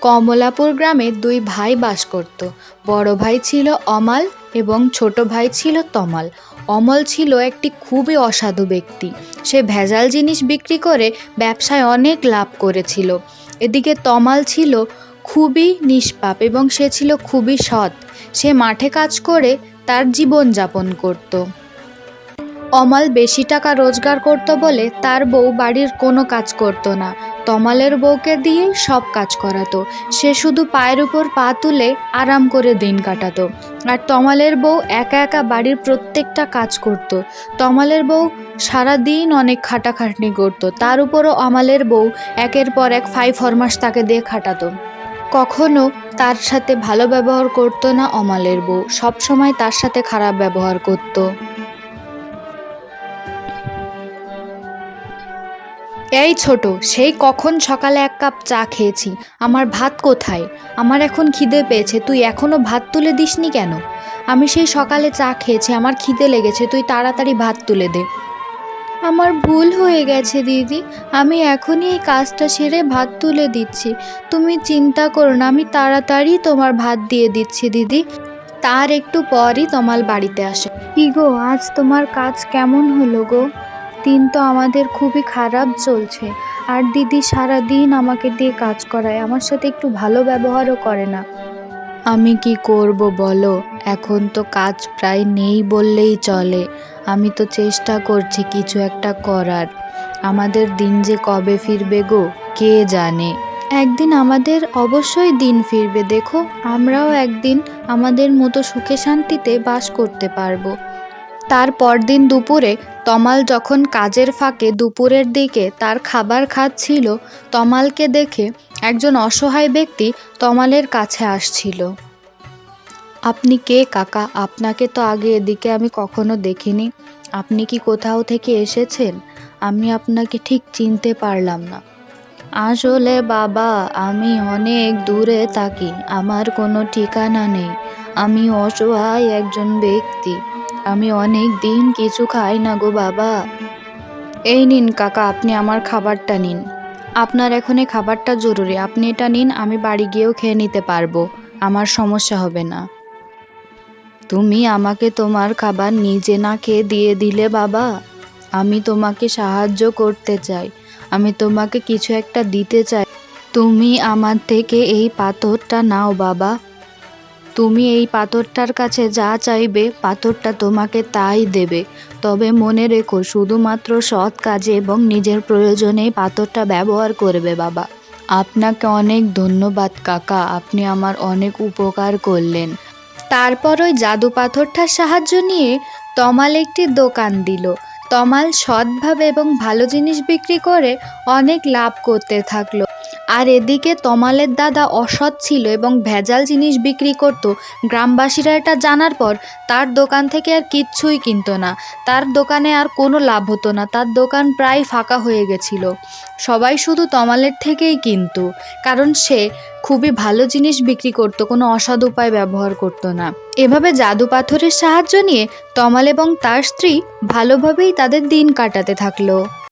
কমলাপুর গ্রামে দুই ভাই বাস করত। বড় ভাই ছিল অমাল এবং ছোট ভাই ছিল তমাল। অমল ছিল একটি খুবই অসাধু ব্যক্তি। সে ভেজাল জিনিস বিক্রি করে ব্যবসায় অনেক লাভ করেছিল। এদিকে তমাল ছিল খুবই নিষ্পাপ এবং সে ছিল খুবই সৎ। সে মাঠে কাজ করে তার জীবন যাপন করত। অমাল বেশি টাকা রোজগার করত বলে তার বউ বাড়ির কোনো কাজ করত না। তমালের বউকে দিয়েই সব কাজ করাতো। সে শুধু পায়ের উপর পা তুলে আরাম করে দিন কাটাতো। আর তমালের বউ একা একা বাড়ির প্রত্যেকটা কাজ করত। তমালের বউ সারাদিন অনেক খাটাখাটনি করত। তার উপরও অমালের বউ একের পর এক ফরমাস তাকে দিয়ে খাটাতো। কখনো তার সাথে ভালো ব্যবহার করতো না অমালের বউ, সবসময় তার সাথে খারাপ ব্যবহার করত। এই ছোট, সেই কখন সকালে এক কাপ চা খেয়েছি, আমার ভাত কোথায়? আমার এখন খিদে পেয়েছে, তুই এখনো ভাত তুলে দিসনি কেন? আমি সেই সকালে চা খেয়েছি, আমার খিদে লেগেছে, তুই তাড়াতাড়ি ভাত তুলে দে। আমার ভুল হয়ে গেছে দিদি, আমি এখনই এই কাজটা সেরে ভাত তুলে দিচ্ছি। তুমি চিন্তা করো না, আমি তাড়াতাড়ি তোমার ভাত দিয়ে দিচ্ছি দিদি। তার একটু পরই তমাল বাড়িতে আসে। কি গো, আজ তোমার কাজ কেমন হলো গো? দিন তো আমাদের খুবই খারাপ চলছে। আর দিদি সারা দিন আমাকে দিয়ে কাজ করায়, আমার সাথে একটু ভালো ব্যবহারও করে না। আমি কি করব বলো, এখন তো কাজ প্রায় নেই বললেই চলে। আমি তো চেষ্টা করছি কিছু একটা করার। আমাদের দিন যে কবে ফিরবে গো, কে জানে। একদিন আমাদের অবশ্যই দিন ফিরবে, দেখো আমরাও একদিন আমাদের মতো সুখে শান্তিতে বাস করতে পারবো। তার পরদিন দুপুরে তমাল যখন কাজের ফাঁকে দুপুরের দিকে তার খাবার খাচ্ছিল, তমালকে দেখে একজন অসহায় ব্যক্তি তমালের কাছে আসছিল। আপনি কে কাকা? আপনাকে তো আগে এদিকে আমি কখনো দেখিনি। আপনি কি কোথাও থেকে এসেছেন? আমি আপনাকে ঠিক চিনতে পারলাম না। আসলে বাবা, আমি অনেক দূরে থাকি, আমার কোনো ঠিকানা নেই। আমি অসহায় একজন ব্যক্তি, আমি অনেক দিন কিছু খাই না গো বাবা। এই নিন কাকা, আপনি আমার খাবারটা নিন। আপনার এখন এই খাবারটা জরুরি, আপনি এটা নিন, আমি বাড়ি গিয়েও খেয়ে নিতে পারবো, আমার সমস্যা হবে না। তুমি আমাকে তোমার খাবার নিজে না খেয়ে দিয়ে দিলে বাবা? আমি তোমাকে সাহায্য করতে চাই, আমি তোমাকে কিছু একটা দিতে চাই। তুমি আমার থেকে এই পাথরটা নাও বাবা। তুমি এই পাথরটার কাছে যা চাইবে পাথরটা তোমাকে তাই দেবে। তবে মনে রেখো, শুধুমাত্র সৎ কাজে এবং নিজের প্রয়োজনেই পাথরটা ব্যবহার করবে বাবা। আপনাকে অনেক ধন্যবাদ কাকা, আপনি আমার অনেক উপকার করলেন। তারপর ওই জাদু পাথরটার সাহায্য নিয়ে তমাল একটি দোকান দিল। তমাল সৎভাবে এবং ভালো জিনিস বিক্রি করে অনেক লাভ করতে থাকলো। আর এদিকে তমালের দাদা অসৎ ছিল এবং ভেজাল জিনিস বিক্রি করত। গ্রামবাসীরা এটা জানার পর তার দোকান থেকে আর কিচ্ছুই কিনতো না। তার দোকানে আর কোনো লাভ হতো না, তার দোকান প্রায় ফাঁকা হয়ে গেছিল। সবাই শুধু তমালের থেকেই কিনতো, কারণ সে খুবই ভালো জিনিস বিক্রি করত, কোনো অসৎ উপায় ব্যবহার করতো না। এভাবে জাদু পাথরের সাহায্য নিয়ে তমাল এবং তার স্ত্রী ভালোভাবেই তাদের দিন কাটাতে থাকলো।